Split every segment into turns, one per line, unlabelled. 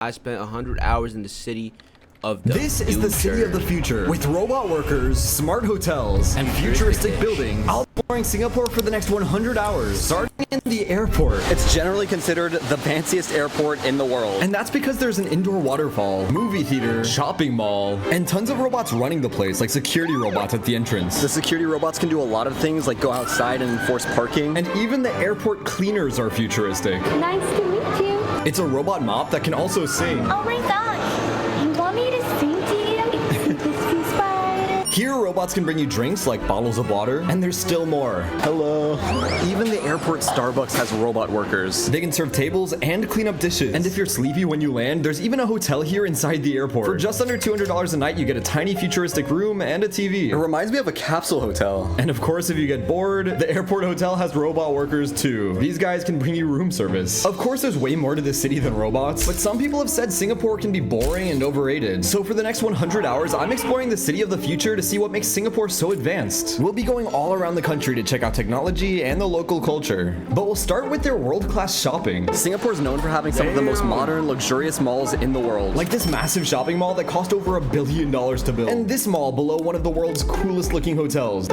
I spent 100 hours in the city of the
This is the city of the future, with robot workers, smart hotels, and futuristic buildings. I'll be exploring Singapore for the next 100 hours, starting in the airport.
It's generally considered the fanciest airport in the world.
And that's because there's an indoor waterfall, movie theater, shopping mall, and tons of robots running the place, like security robots at the entrance.
The security robots can do a lot of things, like go outside and enforce parking.
And even the airport cleaners are futuristic.
Nice to meet you.
It's a robot mop that can also sing.
Oh my gosh. You want me to sing to you? This piece spider.
Here, robots can bring you drinks like bottles of water, and there's still more.
Hello. Even the airport Starbucks has robot workers.
They can serve tables and clean up dishes. And if you're sleepy when you land, there's even a hotel here inside the airport. For just under $200 a night, you get a tiny futuristic room and a TV.
It reminds me of a capsule hotel.
And of course, if you get bored, the airport hotel has robot workers too. These guys can bring you room service. Of course, there's way more to this city than robots, but some people have said Singapore can be boring and overrated. So for the next 100 hours, I'm exploring the city of the future to see what makes Singapore so advanced. We'll be going all around the country to check out technology and the local culture. But we'll start with their world-class shopping.
Singapore's known for having some of the most modern, luxurious malls in the world.
Like this massive shopping mall that cost over $1 billion to build. And this mall below one of the world's coolest looking hotels.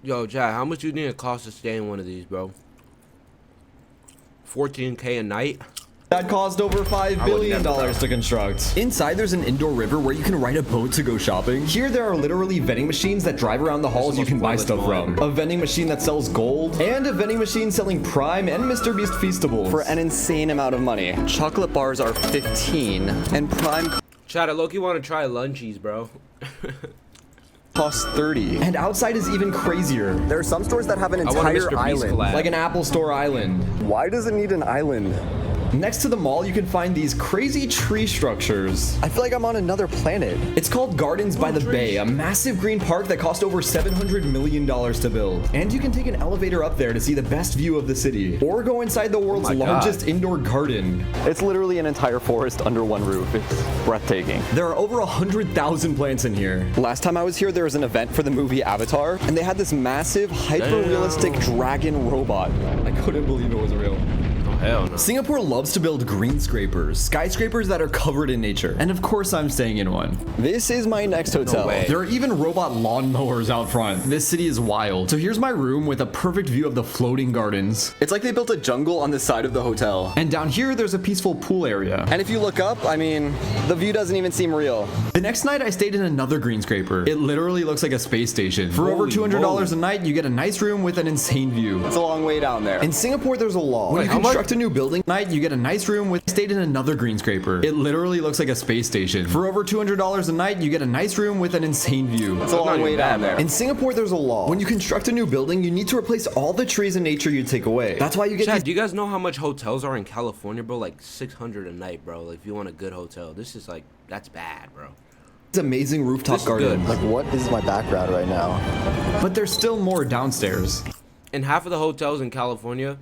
Yo, Jack, how much do you think it costs to stay in one of these, bro? 14K a night?
That cost over $5 billion to construct. Inside, there's an indoor river where you can ride a boat to go shopping. Here, there are literally vending machines that drive around the halls you can buy stuff from. A vending machine that sells gold, and a vending machine selling Prime and Mr. Beast Feastables.
For an insane amount of money. Chocolate bars are 15, and Prime
Chad, I low-key want to try lunchies, bro.
costs 30.
And outside is even crazier.
There are some stores that have an
I want a
entire
Mr. Beast
island.
collab.
Like an Apple Store island.
Why does it need an island?
Next to the mall, you can find these crazy tree structures.
I feel like I'm on another planet.
It's called Gardens by the Bay, a massive green park that cost over $700 million to build. And you can take an elevator up there to see the best view of the city. Or go inside the world's largest indoor garden.
It's literally an entire forest under one roof. It's breathtaking.
There are over 100,000 plants in here.
Last time I was here, there was an event for the movie Avatar, and they had this massive, hyper-realistic dragon robot.
I couldn't believe it was real.
Hell no.
Singapore loves to build green scrapers, skyscrapers that are covered in nature. And of course I'm staying in one.
This is my next hotel.
way.
There are even robot lawnmowers out front. This city is wild. So here's my room with a perfect view of the floating gardens.
It's like they built a jungle on the side of the hotel.
And down here, there's a peaceful pool area.
And if you look up, I mean, the view doesn't even seem real.
The next night, I stayed in another green scraper. It literally looks like a space station. For over
Holy
$200
moly.
a night, you get a nice room with an insane view.
It's a long way down there.
In Singapore, there's a law. When
Wait,
you
how much?
construct a new building night, you get a nice room with stayed in another green scraper. It literally looks like a space station. For over $200 a night, you get a nice room with an insane view.
It's a long way down there.
In Singapore, there's a law. When you construct a new building, you need to replace all the trees and nature you take away. That's why you get
Chad,
these
do you guys know how much hotels are in California, bro? Like 600 a night, bro. Like if you want a good hotel, this is like, that's bad, bro.
amazing rooftop
This is good.
gardens.
Like, what is my background right now?
But there's still more downstairs.
In half of the hotels in California,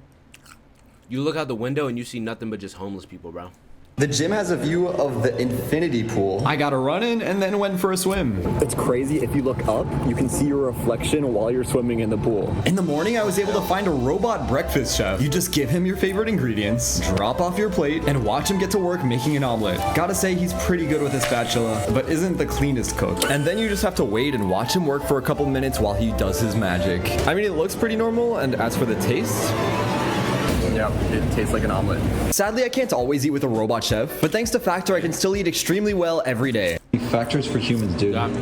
you look out the window and you see nothing but just homeless people, bro.
The gym has a view of the infinity pool.
I got a run in and then went for a swim.
It's crazy. If you look up, you can see your reflection while you're swimming in the pool.
In the morning, I was able to find a robot breakfast chef. You just give him your favorite ingredients, drop off your plate, and watch him get to work making an omelet. Gotta say, he's pretty good with his spatula, but isn't the cleanest cook. And then you just have to wait and watch him work for a couple minutes while he does his magic. I mean, it looks pretty normal, and as for the taste,
Yeah, it tastes like an omelet.
sadly, I can't always eat with a robot chef, but thanks to Factor, I can still eat extremely well every day.
Factors for humans, dude.
Got me.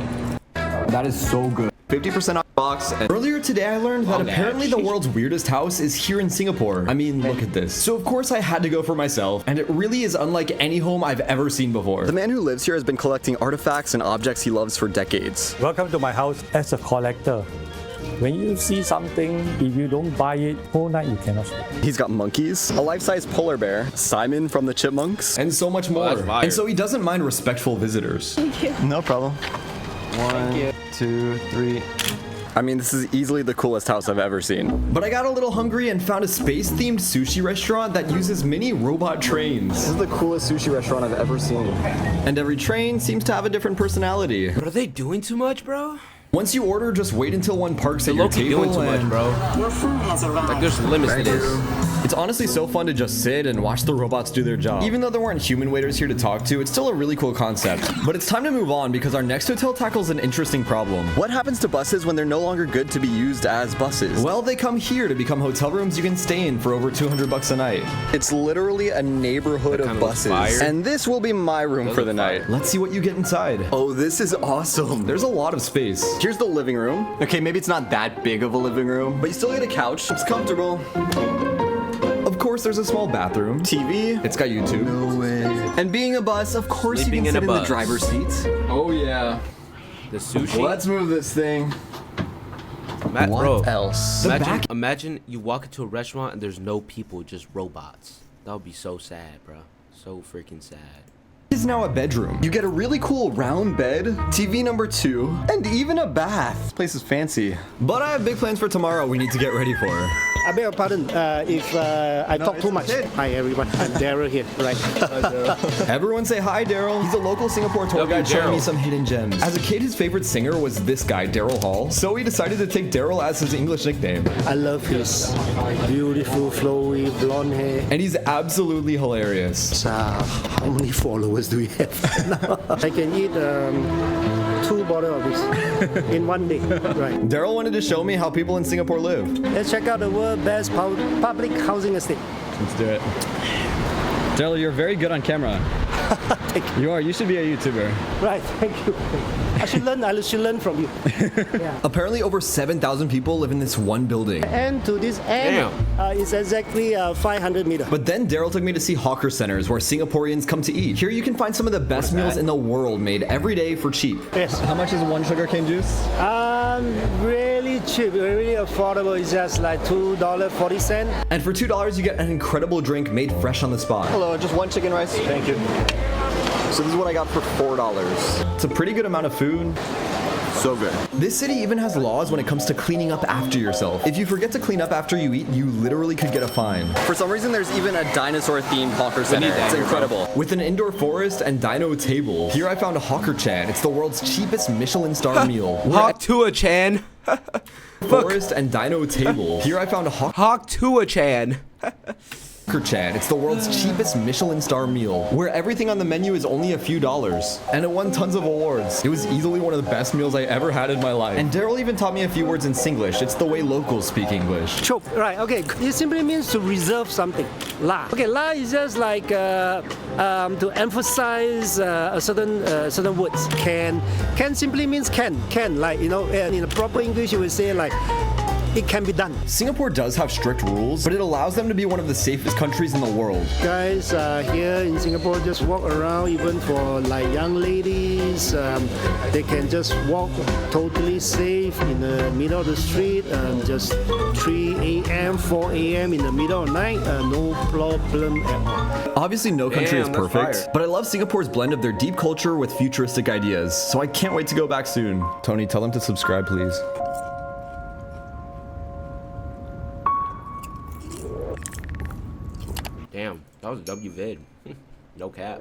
That is so good.
50% off box. And earlier today, I learned that
Oh,
apparently the world's weirdest house is here in Singapore. I mean, look at this. So of course I had to go for myself, and it really is unlike any home I've ever seen before.
The man who lives here has been collecting artifacts and objects he loves for decades.
Welcome to my house as a collector. When you see something, if you don't buy it, whole night you cannot sleep.
He's got monkeys, a life-size polar bear, Simon from the Chipmunks.
And so much more.
that's fire.
And so he doesn't mind respectful visitors.
No problem.
1, 2, 3.
I mean, this is easily the coolest house I've ever seen.
But I got a little hungry and found a space-themed sushi restaurant that uses mini robot trains.
This is the coolest sushi restaurant I've ever seen.
And every train seems to have a different personality.
But are they doing too much, bro?
Once you order, just wait until one parks
They're
at your
low-key
table
doing too much,
and
bro.
Your food has arrived.
Like there's limits to this.
It's honestly so fun to just sit and watch the robots do their job. Even though there weren't human waiters here to talk to, it's still a really cool concept. But it's time to move on because our next hotel tackles an interesting problem.
What happens to buses when they're no longer good to be used as buses?
Well, they come here to become hotel rooms you can stay in for over $200 a night.
It's literally a neighborhood of buses. And this will be my room for the night.
Let's see what you get inside.
Oh, this is awesome.
There's a lot of space.
Here's the living room. Okay, maybe it's not that big of a living room, but you still get a couch. It's comfortable.
Of course, there's a small bathroom.
TV.
It's got YouTube.
No way. And being a bus, of course
Sleeping
you
in
can
a
sit in the
bus.
driver's seat. Oh yeah.
The sushi.
Let's move this thing.
What bro,
else?
Imagine you walk into a restaurant and there's no people, just robots. That would be so sad, bro. So freaking sad.
Is now a bedroom.
You get a really cool round bed, TV number 2, and even a bath. This place is fancy.
But I have big plans for tomorrow we need to get ready for.
I beg your pardon if I talk too much. Hi everyone, I'm Daryl here. Right.
Everyone say hi, Daryl. He's a local Singapore tour guide showing me some hidden gems. As a kid, his favorite singer was this guy, Daryl Hall. So he decided to take Daryl as his English nickname.
I love his beautiful, flowy, blonde hair.
And he's absolutely hilarious.
How many followers do we have? I can eat 2 bottles of this in one day. Right.
Daryl wanted to show me how people in Singapore live.
Let's check out the world's best public housing estate.
Let's do it. Daryl, you're very good on camera. You are. You should be a YouTuber.
Right. Thank you. I should learn from you. Yeah.
Apparently, over 7,000 people live in this one building.
And to this end, it's exactly 500 meters.
But then Daryl took me to see hawker centers where Singaporeans come to eat. Here you can find some of the best meals in the world made every day for cheap.
Yes.
How much is one sugarcane juice?
Really cheap, really affordable. It's just like $2.40.
And for $2, you get an incredible drink made fresh on the spot.
Hello, just one chicken rice. Thank you. So this is what I got for $4.
It's a pretty good amount of food.
So good.
This city even has laws when it comes to cleaning up after yourself. If you forget to clean up after you eat, you literally could get a fine.
For some reason, there's even a dinosaur-themed hawker center. It's incredible.
With an indoor forest and dino table. Here I found a Hawker Chan. It's the world's cheapest Michelin star meal.
Hawk Tua Chan.
Forest and dino table. Here I found a
Hawk Tua Chan.
Hawker Chan. It's the world's cheapest Michelin star meal, where everything on the menu is only a few dollars. And it won tons of awards. It was easily one of the best meals I ever had in my life. And Daryl even taught me a few words in Singlish. It's the way locals speak English.
Choke. Right, okay. It simply means to reserve something. La. Okay, la is just like to emphasize a certain words. Can simply means can. Like, you know, in a proper English you would say like, it can be done.
Singapore does have strict rules, but it allows them to be one of the safest countries in the world.
Guys here in Singapore just walk around, even for like young ladies. They can just walk totally safe in the middle of the street. Just 3 a.m., 4 a.m. in the middle of the night. No problem at all.
Obviously, no country is
Damn, that's
perfect,
fire.
but I love Singapore's blend of their deep culture with futuristic ideas, so I can't wait to go back soon. Tony, tell them to subscribe, please.
Damn, that was a W vid. No cap.